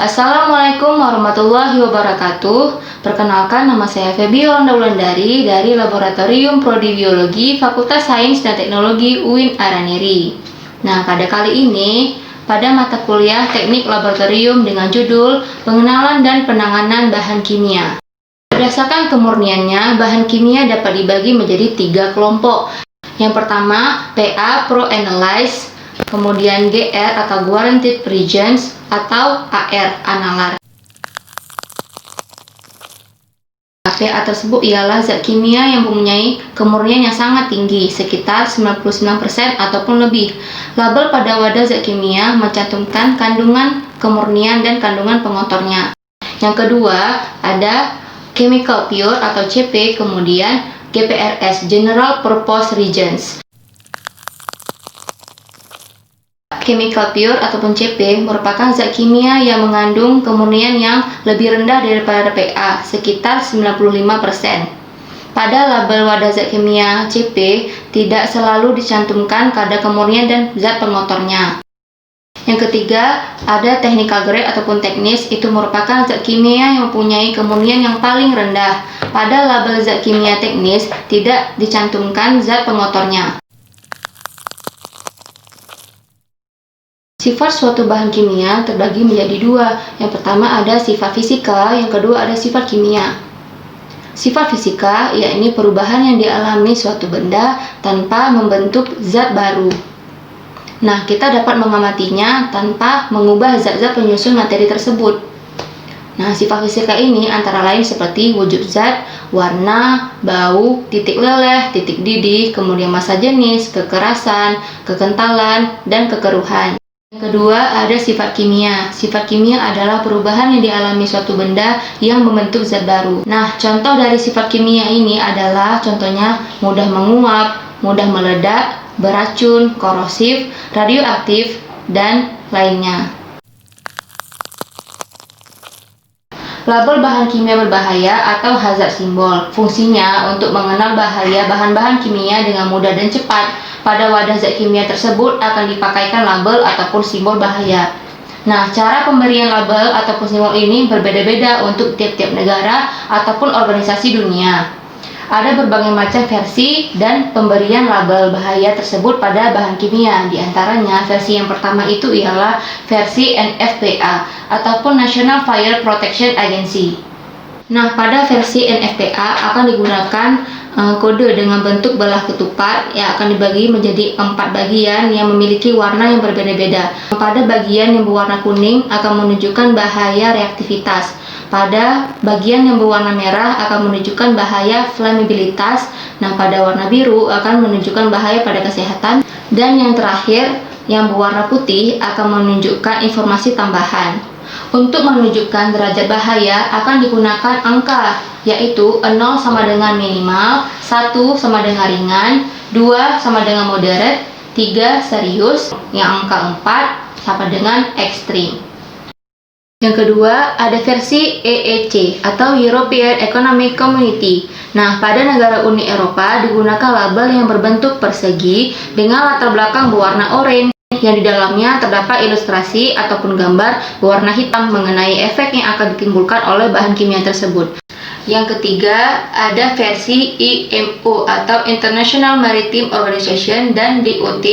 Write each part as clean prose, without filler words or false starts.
Assalamualaikum warahmatullahi wabarakatuh. Perkenalkan, nama saya Febi Yolanda Wulandari dari Laboratorium Prodi Biologi Fakultas Sains dan Teknologi UIN Araniri. Nah, pada kali ini, pada mata kuliah Teknik Laboratorium dengan judul Pengenalan dan Penanganan Bahan Kimia. Berdasarkan kemurniannya, bahan kimia dapat dibagi menjadi 3 kelompok. Yang pertama, PA Pro-Analyze, kemudian GR atau Guaranteed Reagents, atau AR Analar. PA tersebut ialah zat kimia yang mempunyai kemurnian yang sangat tinggi, sekitar 99% ataupun lebih. Label pada wadah zat kimia mencantumkan kandungan kemurnian dan kandungan pengotornya. Yang kedua, ada Chemical Pure atau CP, kemudian GPRS General Purpose Reagents. Chemical Pure ataupun CP merupakan zat kimia yang mengandung kemurnian yang lebih rendah daripada PA, sekitar 95%. Pada label wadah zat kimia CP tidak selalu dicantumkan kadar kemurnian dan zat pengotornya. Yang ketiga, ada technical grade ataupun teknis, itu merupakan zat kimia yang mempunyai kemurnian yang paling rendah. Pada label zat kimia teknis tidak dicantumkan zat pengotornya. Sifat suatu bahan kimia terbagi menjadi 2. Yang pertama ada sifat fisika, yang kedua ada sifat kimia. Sifat fisika yakni perubahan yang dialami suatu benda tanpa membentuk zat baru. Nah, kita dapat mengamatinya tanpa mengubah zat-zat penyusun materi tersebut. Nah, sifat fisika ini antara lain seperti wujud zat, warna, bau, titik leleh, titik didih, kemudian massa jenis, kekerasan, kekentalan, dan kekeruhan. Yang kedua, ada sifat kimia. Sifat kimia adalah perubahan yang dialami suatu benda yang membentuk zat baru. Nah, contoh dari sifat kimia ini adalah contohnya mudah menguap, mudah meledak, beracun, korosif, radioaktif, dan lainnya. Label bahan kimia berbahaya atau hazard symbol. Fungsinya untuk mengenal bahaya bahan-bahan kimia dengan mudah dan cepat. Pada wadah zat kimia tersebut akan dipakaikan label ataupun simbol bahaya. Nah, cara pemberian label ataupun simbol ini berbeda-beda untuk tiap-tiap negara ataupun organisasi dunia. Ada berbagai macam versi dan pemberian label bahaya tersebut pada bahan kimia. Di antaranya, versi yang pertama itu ialah versi NFPA ataupun National Fire Protection Agency. Nah, pada versi NFPA akan digunakan kode dengan bentuk belah ketupat yang akan dibagi menjadi 4 bagian yang memiliki warna yang berbeda-beda. Pada bagian yang berwarna kuning akan menunjukkan bahaya reaktivitas. Pada bagian yang berwarna merah akan menunjukkan bahaya flammabilitas. Nah, pada warna biru akan menunjukkan bahaya pada kesehatan. Dan yang terakhir, yang berwarna putih akan menunjukkan informasi tambahan. Untuk menunjukkan derajat bahaya akan digunakan angka, yaitu 0 sama dengan minimal, 1 sama dengan ringan, 2 sama dengan moderate, 3 serius, yang angka 4 sama dengan ekstrim. Yang kedua, ada versi EEC atau European Economic Community. Nah, pada negara Uni Eropa digunakan label yang berbentuk persegi dengan latar belakang berwarna oranye, yang di dalamnya terdapat ilustrasi ataupun gambar berwarna hitam mengenai efek yang akan ditimbulkan oleh bahan kimia tersebut. Yang ketiga, ada versi IMO atau International Maritime Organization dan DOT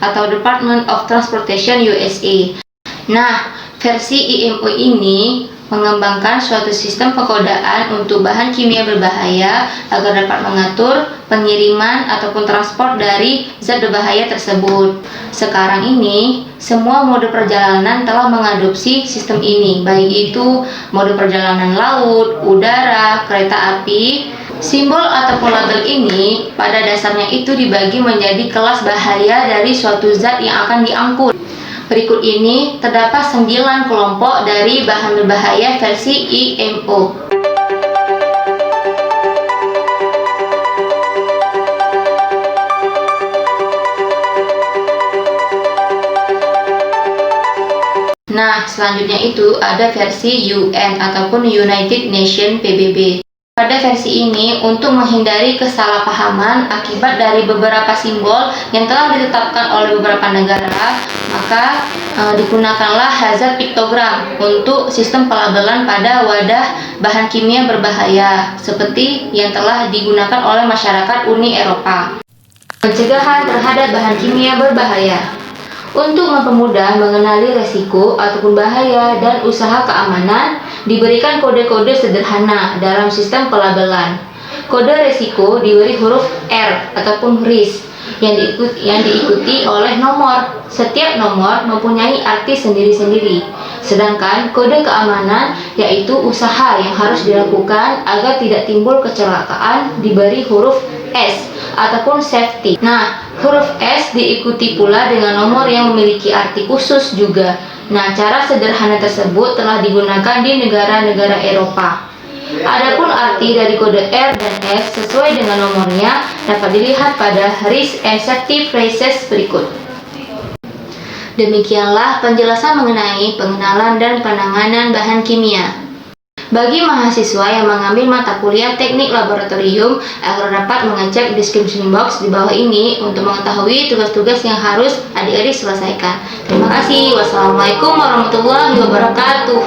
atau Department of Transportation USA. Nah, versi IMO ini mengembangkan suatu sistem pengkodaan untuk bahan kimia berbahaya agar dapat mengatur pengiriman ataupun transport dari zat berbahaya tersebut. Sekarang ini, semua mode perjalanan telah mengadopsi sistem ini, baik itu mode perjalanan laut, udara, kereta api. Simbol ataupun label ini pada dasarnya itu dibagi menjadi kelas bahaya dari suatu zat yang akan diangkut. Berikut ini terdapat 9 kelompok dari bahan berbahaya versi IMO. Nah, selanjutnya itu ada versi UN ataupun United Nations PBB. Pada versi ini, untuk menghindari kesalahpahaman akibat dari beberapa simbol yang telah ditetapkan oleh beberapa negara, maka digunakanlah hazard piktogram untuk sistem pelabelan pada wadah bahan kimia berbahaya, seperti yang telah digunakan oleh masyarakat Uni Eropa. Pencegahan terhadap bahan kimia berbahaya. Untuk mempermudah mengenali resiko ataupun bahaya dan usaha keamanan, diberikan kode-kode sederhana dalam sistem pelabelan. Kode resiko diberi huruf R ataupun RIS yang diikuti oleh nomor. Setiap nomor mempunyai arti sendiri-sendiri. Sedangkan kode keamanan, yaitu usaha yang harus dilakukan agar tidak timbul kecelakaan, diberi huruf S ataupun safety. Nah, huruf S diikuti pula dengan nomor yang memiliki arti khusus juga. Nah, cara sederhana tersebut telah digunakan di negara-negara Eropa. Adapun arti dari kode R dan S sesuai dengan nomornya dapat dilihat pada risk and safety phrases berikut. Demikianlah penjelasan mengenai pengenalan dan penanganan bahan kimia. Bagi mahasiswa yang mengambil mata kuliah teknik laboratorium, agar dapat mengecek description box di bawah ini untuk mengetahui tugas-tugas yang harus adik-adik selesaikan. Terima kasih. Wassalamualaikum warahmatullahi wabarakatuh.